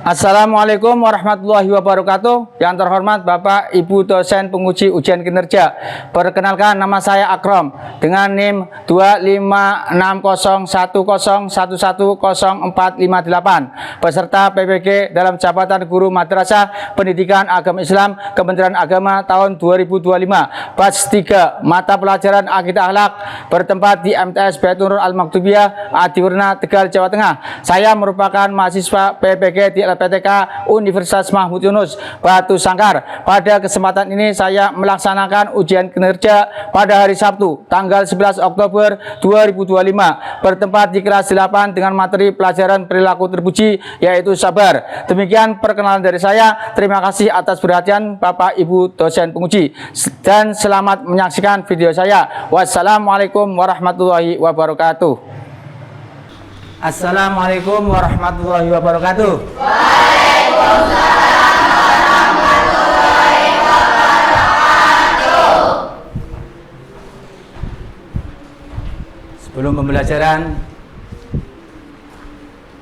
Assalamualaikum warahmatullahi wabarakatuh. Yang terhormat Bapak Ibu dosen penguji ujian kinerja. Perkenalkan, nama saya Akram dengan NIM 2560101104558 peserta PPG dalam jabatan guru madrasah pendidikan agama Islam Kementerian Agama tahun 2025. Batch 3 mata pelajaran akidah akhlak bertempat di MTS Baitur Nurul Al-Maktubiyah Adiwarna Tegal, Jawa Tengah. Saya merupakan mahasiswa PPG di LPTK Universitas Mahmud Yunus Batu Sangkar. Pada kesempatan ini saya melaksanakan ujian kinerja pada hari Sabtu tanggal 11 Oktober 2025 bertempat di kelas 8 dengan materi pelajaran perilaku terpuji yaitu sabar. Demikian perkenalan dari saya. Terima kasih atas perhatian Bapak Ibu dosen penguji dan selamat menyaksikan video saya. Wassalamualaikum warahmatullahi wabarakatuh. Assalamualaikum warahmatullahi wabarakatuh. Waalaikumsalam warahmatullahi wabarakatuh. Sebelum pembelajaran,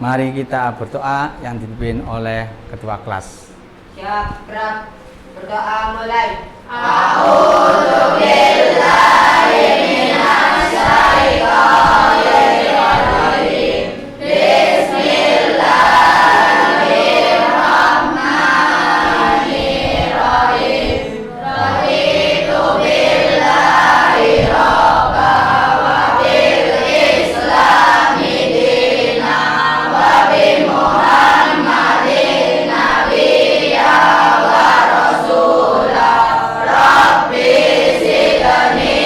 mari kita berdoa yang dipimpin oleh ketua kelas. Siap, gerak. Berdoa mulai. A'udzubillahi minasyaitonir rajim. Bismillahirrahmanirrahim. Raditu billahi rabban wa bil islami dinan wa bi Muhammadin nabiyyan wa rasulah. Rabbi zidni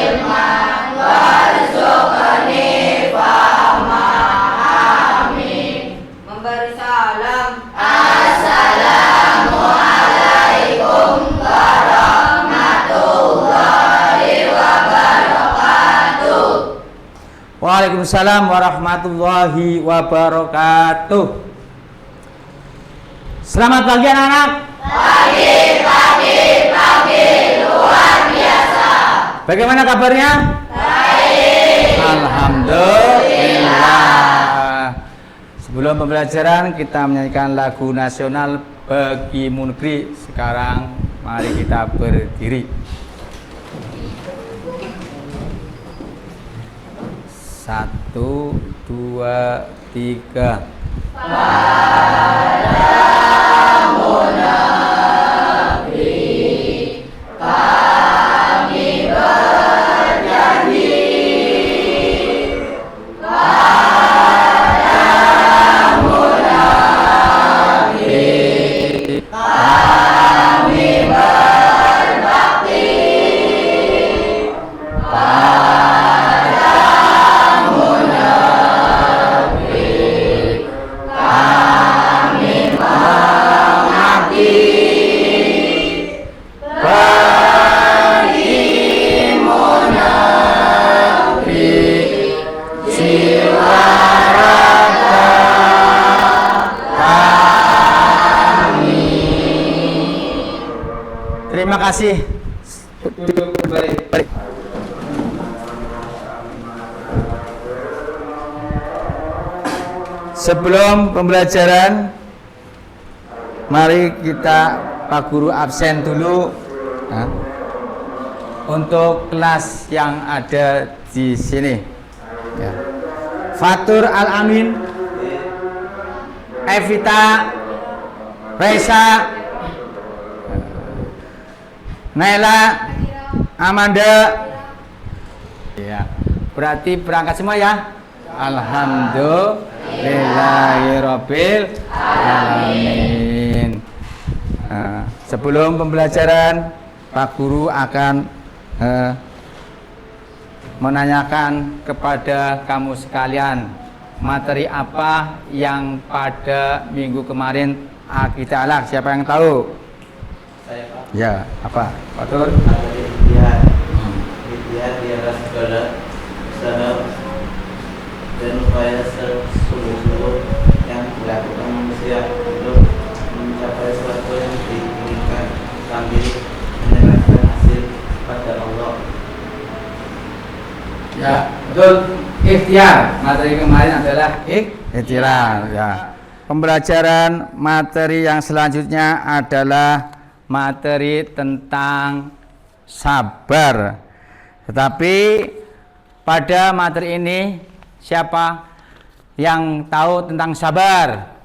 ilman warzuqni fahma. Amin. Memberi salam. Assalamualaikum warahmatullahi wabarakatuh. Waalaikumsalam warahmatullahi wabarakatuh. Selamat pagi anak-anak. Pagi luar biasa. Bagaimana kabarnya? Baik. Alhamdulillah. Sebelum pembelajaran kita menyanyikan lagu nasional Bagimu Negeri. Sekarang mari kita berdiri. 1, 2, 3. Terima kasih. Balik. Sebelum pembelajaran, mari kita Pak Guru absen dulu untuk kelas yang ada di sini. Ya. Fatur Al-Amin, Evita, Reza, Naila, Amanda. Ya, berarti berangkat semua ya. Alhamdulillahirabbil alamin. Sebelum pembelajaran, Pak Guru akan menanyakan kepada kamu sekalian materi apa yang pada minggu kemarin akidah akhlak. Siapa yang tahu? Saya, Pak. Ya, apa? Fatur? Ikhtiar di atas segala usaha dan upaya sesungguh-sungguh yang dilakukan manusia untuk mencapai sesuatu yang diinginkan sambil menyerahkan hasil pada Allah. Ya, betul. Ikhtiar. Materi kemarin adalah ikhtiar. Ya. pembelajaran materi yang selanjutnya adalah materi tentang sabar. Tetapi pada materi ini siapa yang tahu tentang sabar?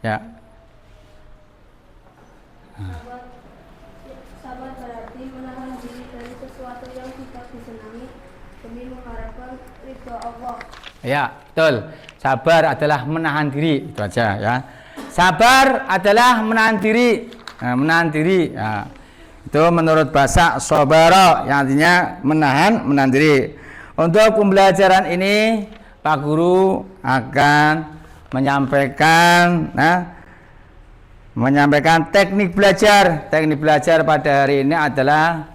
Ya. Sabar berarti menahan diri dari sesuatu yang tidak disenangi demi mengharapkan ridho Allah. Ya, betul. Sabar adalah menahan diri, itu aja ya. Sabar adalah menahan diri. Nah, menahan diri. Ya. Itu menurut bahasa sobaro yang artinya menahan diri. Untuk pembelajaran ini Pak Guru akan menyampaikan teknik belajar. Teknik belajar pada hari ini adalah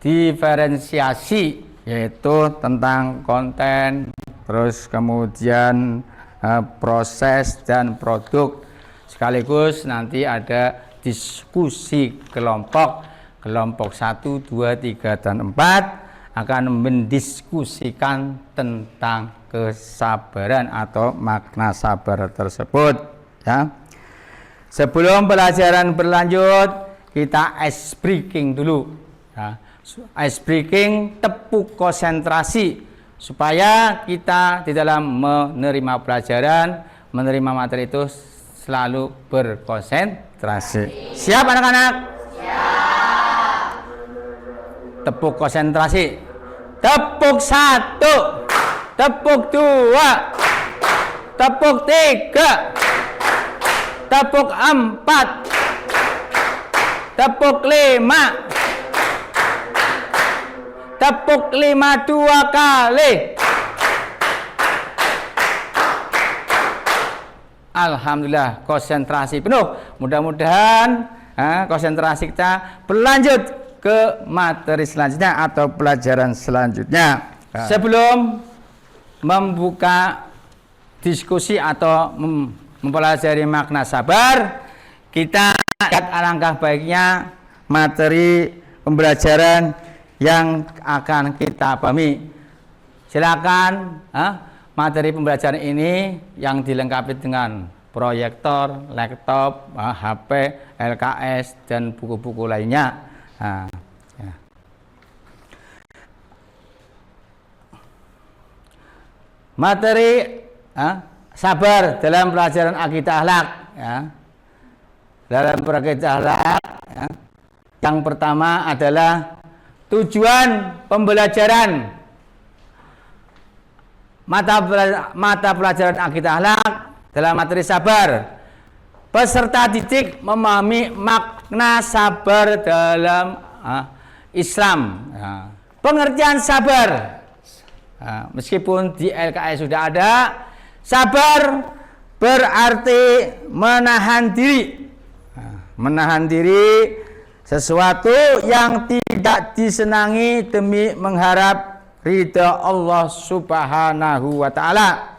diferensiasi, yaitu tentang konten, terus kemudian proses dan produk, sekaligus nanti ada diskusi kelompok 1, 2, 3, dan 4 akan mendiskusikan tentang kesabaran atau makna sabar tersebut ya. Sebelum pelajaran berlanjut, kita ice breaking dulu ya. Ice breaking, tepuk konsentrasi supaya kita di dalam menerima pelajaran, menerima materi itu selalu berkonsentrasi. Siap anak-anak? Siap. Tepuk konsentrasi. Tepuk 1, tepuk 2, tepuk 3, tepuk 4, tepuk 5, tepuk 5 2 kali. Alhamdulillah, konsentrasi penuh. Mudah-mudahan konsentrasi kita berlanjut ke materi selanjutnya atau pelajaran selanjutnya. Sebelum membuka diskusi atau mempelajari makna sabar, kita lihat alangkah baiknya materi pembelajaran yang akan kita pahami. Silakan materi pembelajaran ini yang dilengkapi dengan proyektor, laptop, HP, LKS, dan buku-buku lainnya. Ya. Materi sabar dalam pelajaran akidah akhlak ya. Dalam akidah akhlak ya. Yang pertama adalah tujuan pembelajaran mata pelajaran akidah akhlak dalam materi sabar. Peserta didik memahami makna sabar dalam Islam. Pengertian sabar, meskipun di LKS sudah ada, sabar berarti menahan diri. Menahan diri sesuatu yang tidak disenangi demi mengharap ridha Allah Subhanahu wa Ta'ala.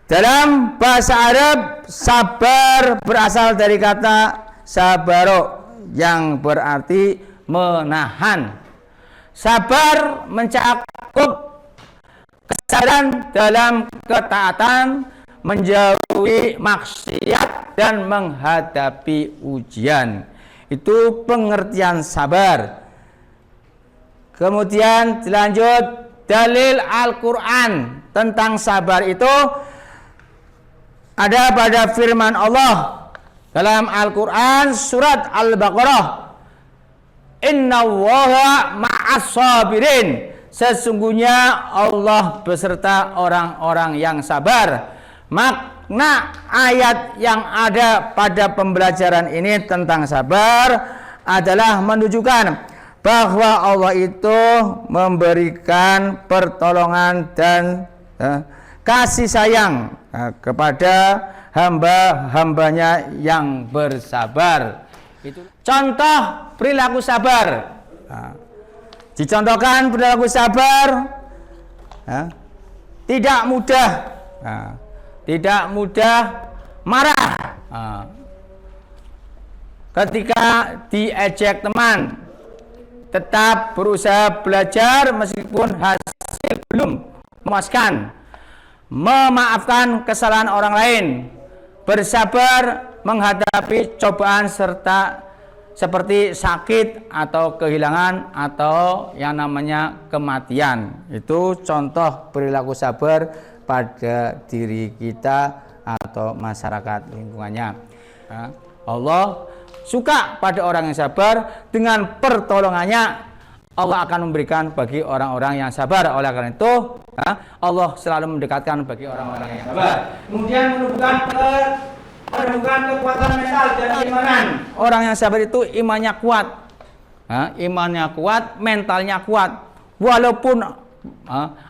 Dalam bahasa Arab, sabar berasal dari kata sabaro yang berarti menahan. Sabar mencakup kesabaran dalam ketaatan, menjauhi maksiat, dan menghadapi ujian. Itu pengertian sabar. Kemudian dilanjut, dalil Al-Quran tentang sabar itu ada pada firman Allah dalam Al-Quran surat Al-Baqarah, Innallaha ma'as sabirin, sesungguhnya Allah beserta orang-orang yang sabar. Makna ayat yang ada pada pembelajaran ini tentang sabar adalah menunjukkan bahwa Allah itu memberikan pertolongan dan kasih sayang kepada hamba-hambanya yang bersabar. Itu contoh perilaku sabar. Dicontohkan perilaku sabar, tidak mudah marah ketika diejek teman, tetap berusaha belajar meskipun hasil belum memuaskan. memaafkan kesalahan orang lain, bersabar menghadapi cobaan serta seperti sakit atau kehilangan atau yang namanya kematian. Itu contoh perilaku sabar pada diri kita atau masyarakat lingkungannya. Allah suka pada orang yang sabar. Dengan pertolongannya Allah akan memberikan bagi orang-orang yang sabar. Oleh karena itu Allah selalu mendekatkan bagi orang-orang yang sabar. Kemudian menumbuhkan kekuatan mental dan keimanan. Orang yang sabar itu imannya kuat, imannya kuat, mentalnya kuat. Walaupun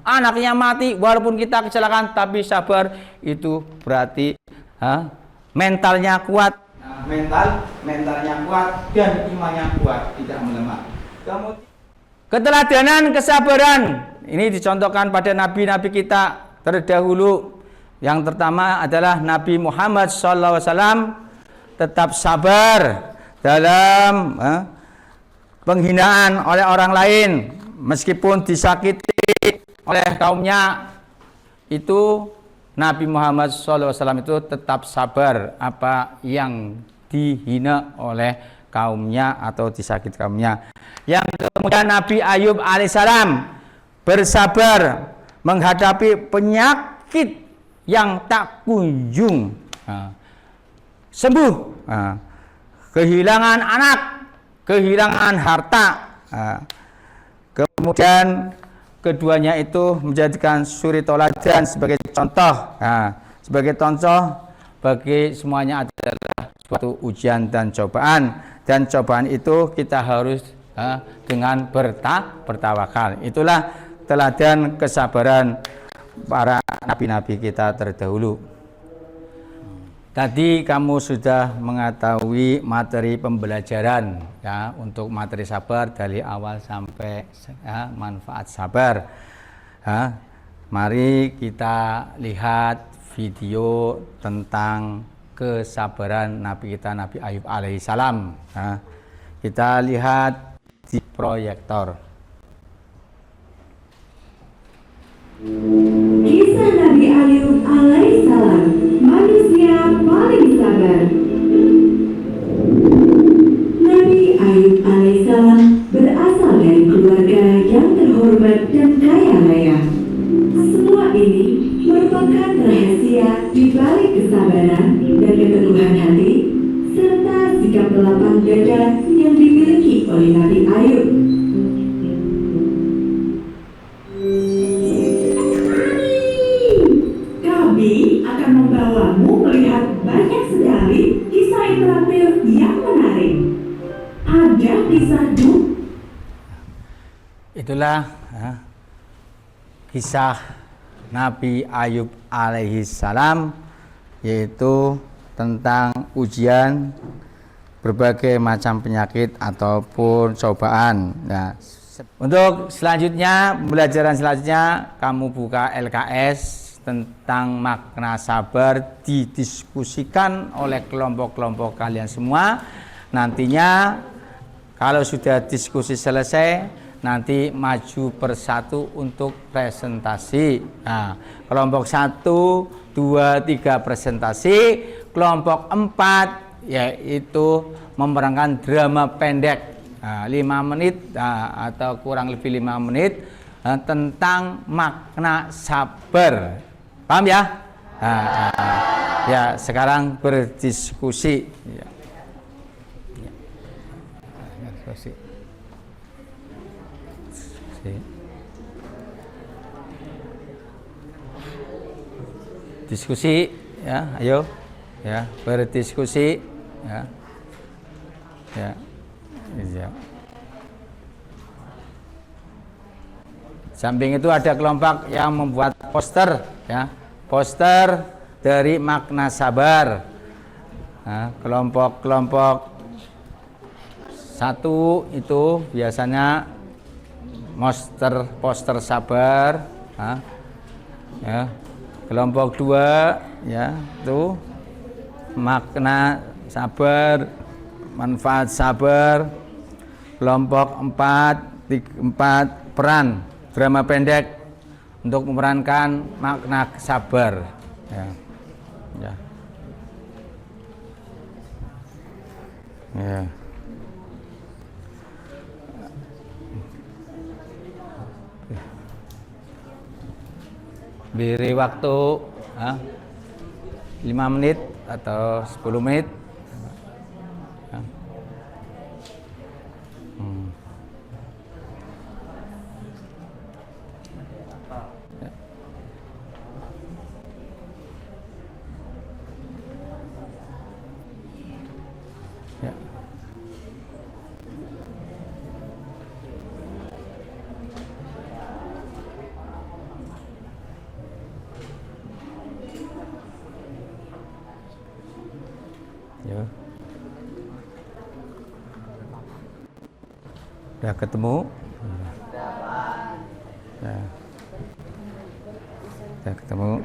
anaknya mati, walaupun kita kecelakaan, tapi sabar itu berarti mentalnya kuat. Mentalnya kuat dan imannya kuat, tidak melemah. Kemudian keteladanan kesabaran ini dicontohkan pada nabi-nabi kita terdahulu. Yang pertama adalah Nabi Muhammad SAW tetap sabar dalam penghinaan oleh orang lain, meskipun disakiti oleh kaumnya. Itu Nabi Muhammad SAW itu tetap sabar apa yang dihina oleh kaumnya atau disakiti kaumnya. Yang kemudian Nabi Ayub alaihissalam bersabar menghadapi penyakit yang tak kunjung sembuh, kehilangan anak, kehilangan harta. Kemudian keduanya itu menjadikan suri toladan sebagai contoh. Sebagai contoh bagi semuanya adalah suatu ujian dan cobaan. Dan cobaan itu kita harus dengan bertawakal. Itulah teladan kesabaran para nabi-nabi kita terdahulu. Tadi kamu sudah mengetahui materi pembelajaran untuk materi sabar dari awal sampai manfaat sabar. Mari kita lihat video tentang kesabaran Nabi kita Nabi Ayub alaihissalam. Kita lihat di proyektor. Kisah Nabi Ayub alaihissalam, manusia paling sabar. Nabi Ayub alaihissalam berasal dari keluarga yang terhormat dan kaya raya. Semua ini merupakan rahasia di balik kesabaran dan keteguhan hati serta sikap lapang dada yang dimiliki oleh Nabi Ayub. Kami akan membawamu melihat banyak sekali kisah interaktif yang menarik. Ada kisah Itulah kisah Nabi Ayub alaihissalam, yaitu tentang ujian berbagai macam penyakit ataupun cobaan. Untuk selanjutnya, pembelajaran selanjutnya, kamu buka LKS tentang makna sabar, didiskusikan oleh kelompok-kelompok kalian semua. Nantinya kalau sudah diskusi selesai, nanti maju persatu untuk presentasi. Kelompok 1, 2, 3 presentasi. Kelompok 4 yaitu memerankan drama pendek 5 menit atau kurang lebih 5 menit tentang makna sabar. Paham ya? Ya, sekarang berdiskusi. Diskusi, ya, ayo, ya, berdiskusi, ya, ya, ya. Samping itu ada kelompok yang membuat poster, ya, poster dari makna sabar. Kelompok-kelompok 1 itu biasanya poster sabar, ya. Kelompok 2 ya itu makna sabar, manfaat sabar. Kelompok 4 peran drama pendek untuk memerankan makna sabar. Ya. Ya. Ya. Beri waktu 5 menit atau 10 menit. Ya. Ya. Ya. Udah ketemu? Ya. Udah ketemu?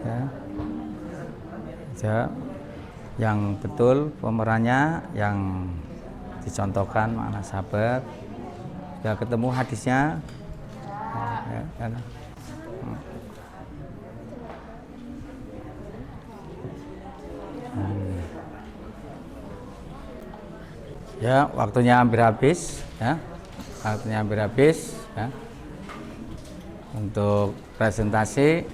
Ya. Ya. Yang betul pemerannya, yang dicontohkan makna sabar. Sudah ketemu hadisnya? Ya, ya. Ya, waktunya hampir habis, ya. Waktunya hampir habis, ya. Untuk presentasi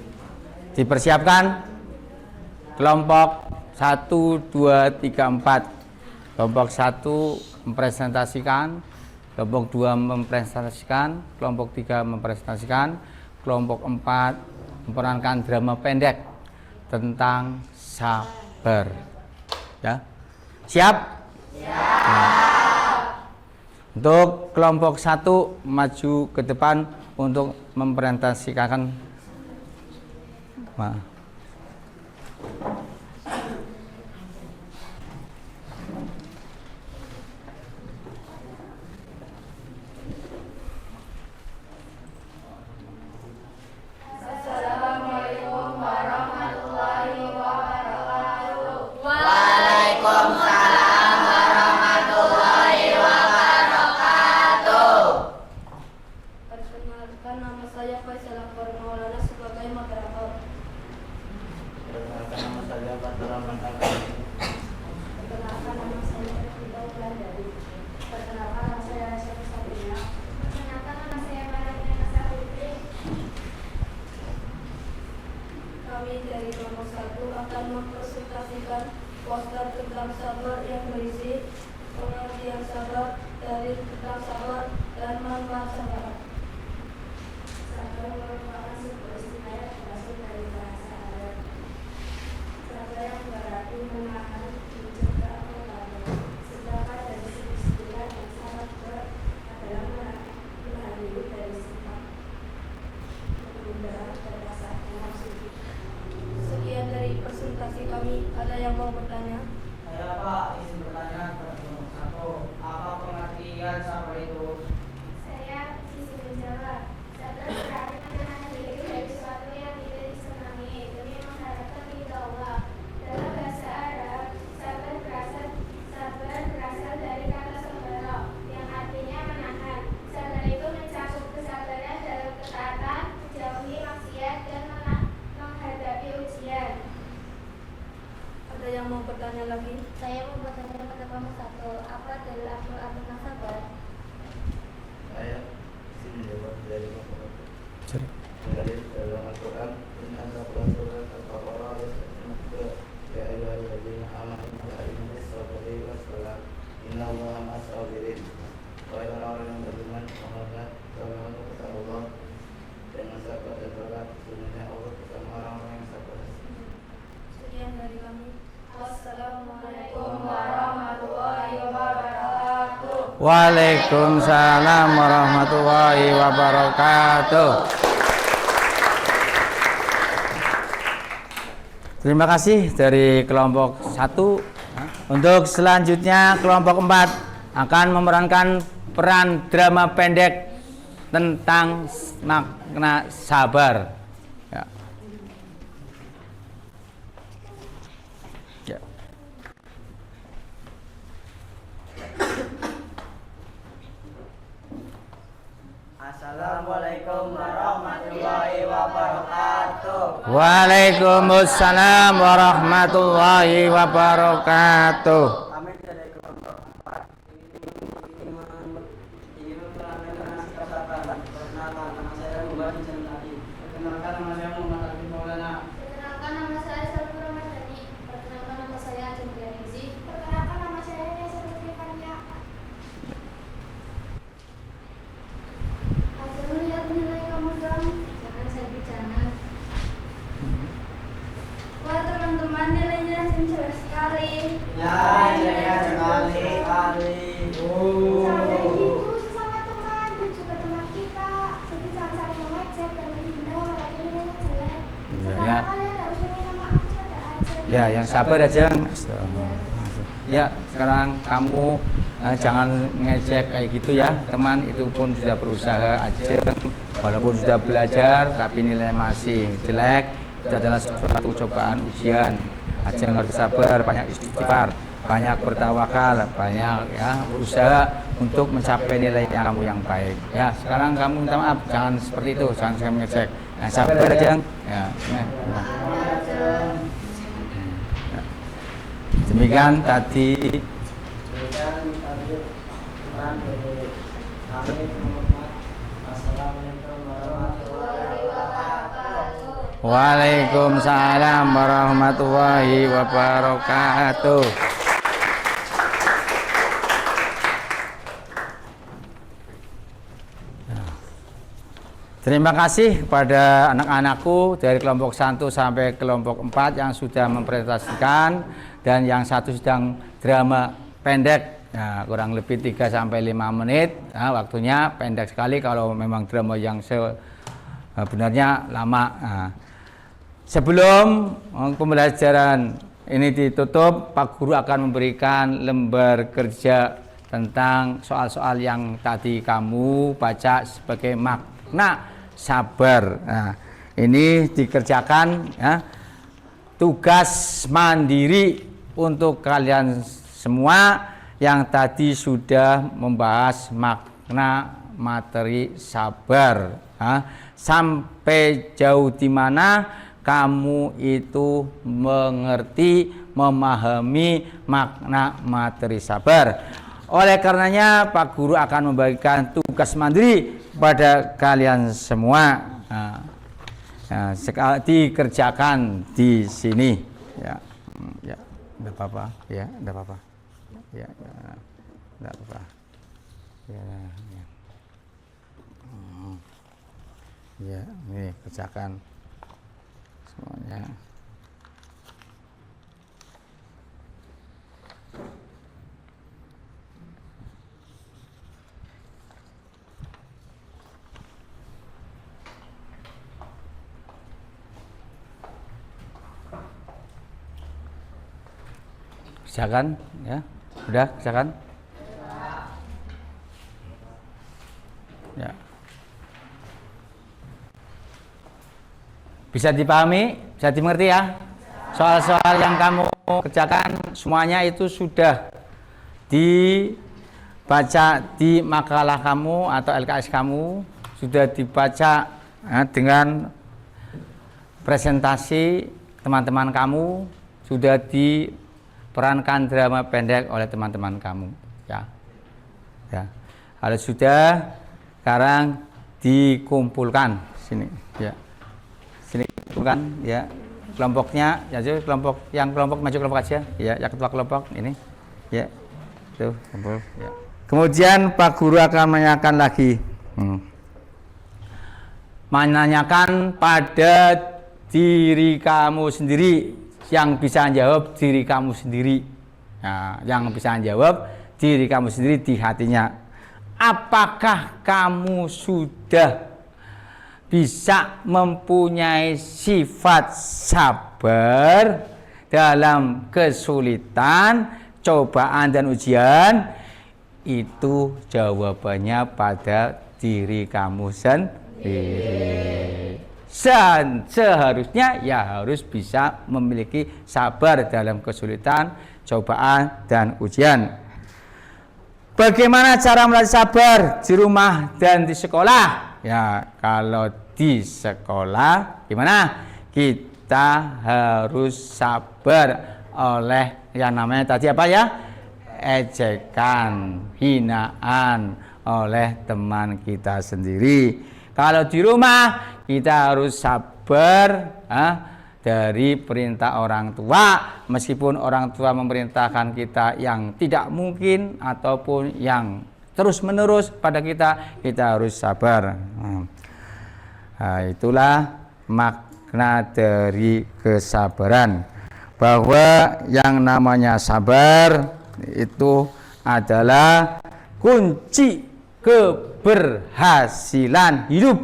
dipersiapkan kelompok 1, 2, 3, 4. Kelompok 1 mempresentasikan, kelompok 2 mempresentasikan, kelompok 3 mempresentasikan, kelompok 4 memerankan drama pendek tentang sabar. Ya. Siap? Untuk kelompok 1 maju ke depan untuk mempresentasikan. Assalamualaikum warahmatullahi wabarakatuh. Waalaikumsalam warahmatullahi wabarakatuh. Perkenalkan, nama saya Faisal Akbar Maulana sebagai moderator. Perkenalkan nama saya Fatur Rahman Akbar. Perkenalkan, nama saya Evita Wulandari. Perkenalkan, nama saya Aisyah Sabina. Perkenalkan, nama saya Maryam Putri. Kami dari kelompok 1 akan mempresentasikan poster tentang sabar yang berisi pengertian sabar, dalil tentang sabar, dan manfaat sabar. Sabar merupakan sebuah istilah yang berasal dari bahasa Arab. Sabar yang berarti menahan, mencegah atau tabah. Sedangkan dari segi istilah yang sangat berat adalah menahan diri dari sifat penundaan dan rasa emosi. Sekian dari presentasi kami. Ada yang mau bertanya? Saya Pak, izin bertanya kepada kelompok 1, apa pengertian sabar itu? Saya bisa menjawab. Sabar berarti menahan diri dari sesuatu yang tidak disenangi demi mengharapkan ridha Allah. Dalam bahasa Arab, sabar berasal dari kata sabara yang artinya menahan. Sabar itu mencakup kesabaran dalam ketaatan, menjauhi maksiat dan menghadapi ujian. Ada yang mau bertanya lagi? Saya mau bertanya pada kelompok 1, apa dalil Al-Quran tentang sabar? Saya sini jawab dari kelompok 1. Sorry. Dalil dalam Al-Quran tentang sabar surat Al-Baqarah ayat 1. Ya ayyuhalladzina amanu ta'inu sabri wassalam. Innallaha ma'as-sabirin. Wahai orang-orang yang beriman, semoga kalian kepada Allah dengan sabar dan sholat. Sesungguhnya Allah bersama orang-orang yang sabar. Sekian dari kami. Wassalamualaikum warahmatullahi wabarakatuh. Waalaikumsalam warahmatullahi wabarakatuh. Terima kasih dari kelompok 1. Untuk selanjutnya kelompok 4 akan memerankan peran drama pendek tentang makna sabar. Ya. Ya. Assalamualaikum warahmatullahi wabarakatuh. Waalaikumsalam warahmatullahi wabarakatuh. Kami dari kelompok 4 ingin menerangkan sikap sabar. Perkenalkan, nama saya Mubadi Jantari. Perkenalkan, nama saya Muhammad Abi Maulana. Perkenalkan nama saya Salfur Ramadhani. Perkenalkan nama saya Chandra Rizzi. Perkenalkan nama saya Nesa Lutfania. Hasil melihat nilai kamu dong. Jangan saya bicara. Wah teman-teman nilainya jelas sekali. Ya, nilainya sekali. Sampai itu sesama teman dan juga teman kita. Jadi jangan saling mengejek dan menghina orang lain yang jelek. Ya. Kalian harus minta maaf pada aja. Ya, yang sabar aja. Ya, sekarang kamu jangan ngejek kayak gitu ya, teman. Itu pun sudah berusaha aja, walaupun sudah belajar, tapi nilai masih jelek. Itu adalah suatu cobaan ujian. Aja harus sabar, banyak istighfar, banyak bertawakal, banyak ya berusaha untuk mencapai nilai yang kamu yang baik. Ya, sekarang kamu minta maaf, jangan seperti itu, jangan ngejek. Nah, sabar aja. Ya, demikian tadi Assalamualaikum warahmatullahi wabarakatuh. Waalaikumsalam warahmatullahi wabarakatuh. Terima kasih kepada anak-anakku dari kelompok 1 sampai kelompok 4 yang sudah mempresentasikan, dan yang satu sedang drama pendek, ya, kurang lebih 3 sampai 5 menit. Nah, waktunya pendek sekali kalau memang drama yang sebenarnya lama. Nah, sebelum pembelajaran ini ditutup, Pak Guru akan memberikan lembar kerja tentang soal-soal yang tadi kamu baca sebagai makna sabar. Nah, ini dikerjakan ya, tugas mandiri untuk kalian semua yang tadi sudah membahas makna materi sabar. Nah, sampai jauh di mana kamu itu mengerti, memahami makna materi sabar. Oleh karenanya Pak Guru akan membagikan tugas mandiri pada kalian semua. Nah, dikerjakan di sini. Ya, ya, tidak apa-apa. Ya, tidak apa-apa. Ya, tidak apa-apa. Ya, ya. Ya, ini kerjakan semuanya. Kerjakan ya, udah kerjakan ya, bisa dipahami, bisa dimengerti ya. Soal-soal yang kamu kerjakan semuanya itu sudah dibaca di makalah kamu atau LKS kamu, sudah dibaca ya, dengan presentasi teman-teman kamu, sudah diperankan drama pendek oleh teman-teman kamu ya. Ya. Kalau sudah, sekarang dikumpulkan sini ya. Sini kumpulkan ya. Kelompoknya ya, kelompok maju kelompok aja ya, yang ketua kelompok ini ya. Tuh, kumpul ya. Kemudian Pak Guru akan menanyakan lagi. Menanyakan pada diri kamu sendiri. Yang bisa jawab diri kamu sendiri. Nah, yang bisa jawab diri kamu sendiri di hatinya. Apakah kamu sudah bisa mempunyai sifat sabar dalam kesulitan, cobaan dan ujian? Itu jawabannya pada diri kamu sendiri. Seharusnya ya harus bisa memiliki sabar dalam kesulitan, cobaan, dan ujian. Bagaimana cara melatih sabar di rumah dan di sekolah? Ya, kalau di sekolah gimana? Kita harus sabar oleh yang namanya tadi apa ya? Ejekan, hinaan oleh teman kita sendiri. Kalau di rumah kita harus sabar dari perintah orang tua, meskipun orang tua memerintahkan kita yang tidak mungkin ataupun yang terus menerus pada kita harus sabar. Nah, itulah makna dari kesabaran, bahwa yang namanya sabar itu adalah kunci keberhasilan hidup.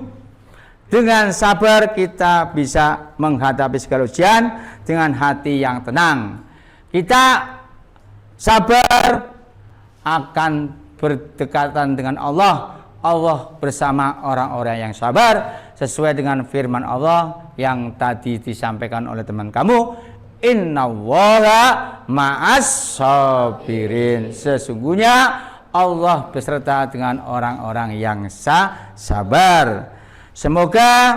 Dengan sabar kita bisa menghadapi segala ujian dengan hati yang tenang. Kita sabar akan berdekatan dengan Allah. Allah bersama orang-orang yang sabar, sesuai dengan firman Allah yang tadi disampaikan oleh teman kamu. Innallaha ma'as sabirin. Sesungguhnya Allah beserta dengan orang-orang yang sabar. Semoga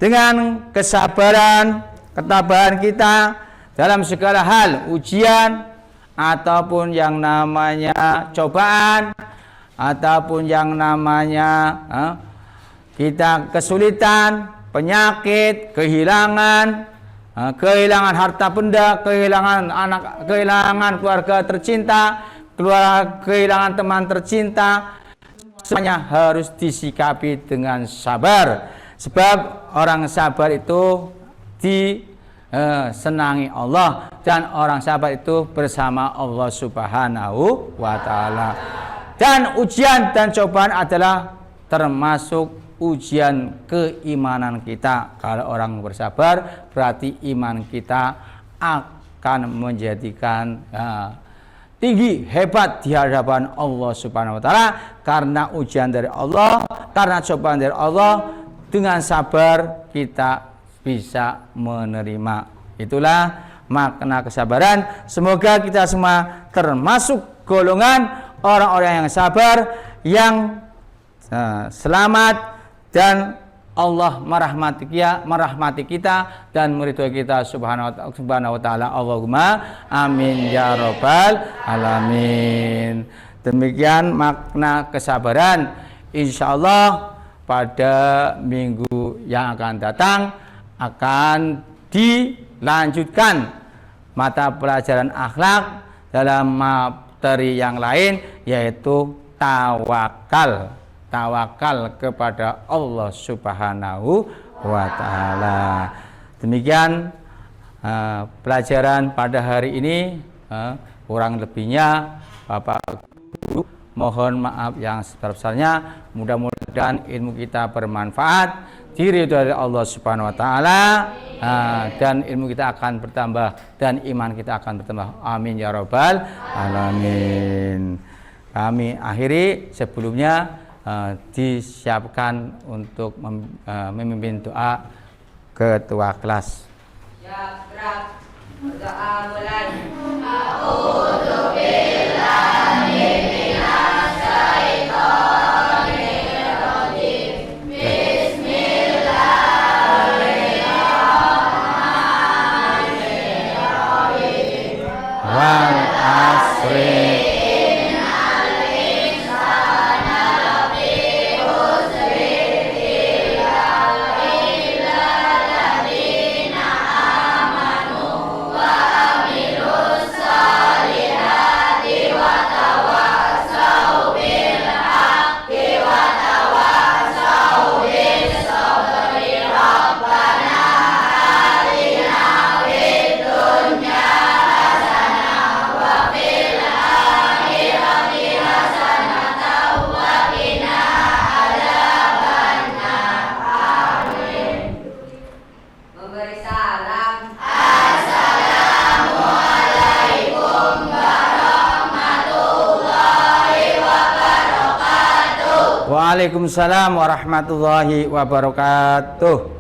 dengan kesabaran, ketabahan kita dalam segala hal, ujian ataupun yang namanya cobaan, ataupun yang namanya kita kesulitan, penyakit, kehilangan harta benda, kehilangan anak, kehilangan keluarga tercinta, kehilangan teman tercinta, semuanya harus disikapi dengan sabar. Sebab orang sabar itu disenangi Allah, dan orang sabar itu bersama Allah Subhanahu wa Ta'ala. Dan ujian dan cobaan adalah termasuk ujian keimanan kita. Kalau orang bersabar berarti iman kita akan menjadikan tinggi, hebat di hadapan Allah Subhanahu wa Ta'ala, karena ujian dari Allah, karena cobaan dari Allah. Dengan sabar kita bisa menerima. Itulah makna kesabaran. Semoga kita semua termasuk golongan orang-orang yang sabar, yang selamat, dan Allah merahmati kita dan meridhoi kita subhanahu wa ta'ala. Allahumma amin ya rabbal alamin. Demikian makna kesabaran. Insyaallah pada minggu yang akan datang akan dilanjutkan mata pelajaran akhlak dalam materi yang lain, yaitu tawakal kepada Allah Subhanahu wa Ta'ala. Demikian pelajaran pada hari ini. Kurang lebihnya Bapak Guru mohon maaf yang sebesar-besarnya. Mudah-mudahan ilmu kita bermanfaat, diridhoi oleh Allah Subhanahu wa Ta'ala, dan ilmu kita akan bertambah dan iman kita akan bertambah. Amin ya rabbal alamin. Kami akhiri, sebelumnya disiapkan untuk memimpin doa ketua kelas. Ya, gerak. Berdoa mulai. Wal asri. Memberi salam. Waalaikumsalam warahmatullahi wabarakatuh.